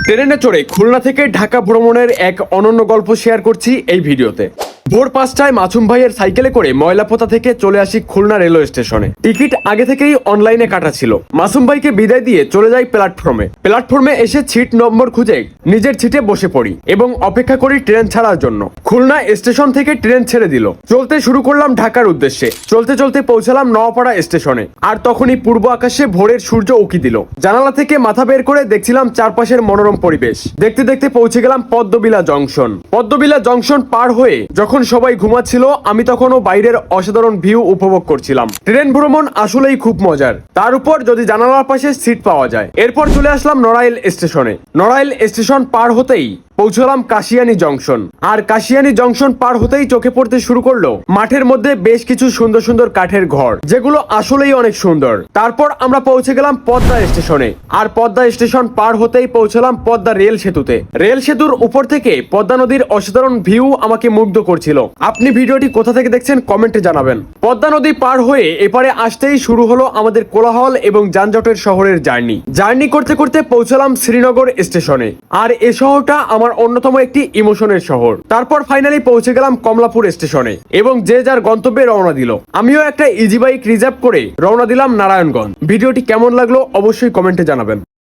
ট্রেনে চড়ে খুলনা থেকে ঢাকা ভ্রমণের এক অনন্য গল্প শেয়ার করছি এই ভিডিওতে। ভোর ৫টায় মাসুম ভাইয়ের সাইকেলে করে ময়লাপোতা থেকে চলে আসি খুলনা রেলওয়ে স্টেশনে। টিকিট আগে থেকেই অনলাইনে কাটা ছিল। মাসুম ভাইকে বিদায় দিয়ে চলে যাই প্ল্যাটফর্মে এসে সিট নম্বর খুঁজে নিজের সিটে বসে পড়ি এবং অপেক্ষা করি ট্রেন ছাড়ার জন্য। খুলনা স্টেশন থেকে ট্রেন ছেড়ে দিল। চলতে শুরু করলাম ঢাকার উদ্দেশ্যে। চলতে চলতে পৌঁছালাম নওয়াপাড়া স্টেশনে। আর তখনই পূর্ব আকাশে ভোরের সূর্য উকি দিল। জানালা থেকে মাথা বের করে দেখছিলাম চারপাশের মনোরম পরিবেশ। দেখতে দেখতে পৌঁছে গেলাম পদ্মবিলা জংশন পার হয়ে যখন সবাই ঘুমাচ্ছিল, আমি তখনও বাইরের অসাধারণ ভিউ উপভোগ করছিলাম। ট্রেন ভ্রমণ আসলেই খুব মজার, তার উপর যদি জানালার পাশে সিট পাওয়া যায়। এরপর চলে আসলাম নড়াইল স্টেশনে। নড়াইল স্টেশন পার হতেই পৌঁছলাম কাশিয়ানী জংশন। আর কাশিয়ানী জংশন পার হতেই চোখে পড়তে শুরু করলো মাঠের মধ্যে বেশ কিছু সুন্দর সুন্দর কাঠের ঘর, যেগুলো আসলেই অনেক সুন্দর। তারপর আমরা পৌঁছে গেলাম পদ্মা স্টেশনে। আর পদ্মা স্টেশন পার হতেই পৌঁছলাম পদ্মা রেল সেতুতে। রেল সেতুর উপর থেকে পদ্মা নদীর অসাধারণ ভিউ আমাকে মুগ্ধ করছিল। আপনি ভিডিওটি কোথা থেকে দেখছেন কমেন্টে জানাবেন। পদ্মা নদী পার হয়ে এপারে আসতেই শুরু হলো আমাদের কোলাহল এবং যানজটের শহরের জার্নি করতে করতে পৌঁছলাম শ্রীনগর স্টেশনে। আর এ শহরটা আমার অন্যতম একটি ইমোশনের শহর। তারপর ফাইনালি পৌঁছে গেলাম কমলাপুর স্টেশনে এবং যে যার গন্তব্যে রওনা দিল। আমিও একটা ইজি বাইক রিজার্ভ করে রওনা দিলাম নারায়ণগঞ্জ। ভিডিওটি কেমন লাগলো অবশ্যই কমেন্টে জানাবেন।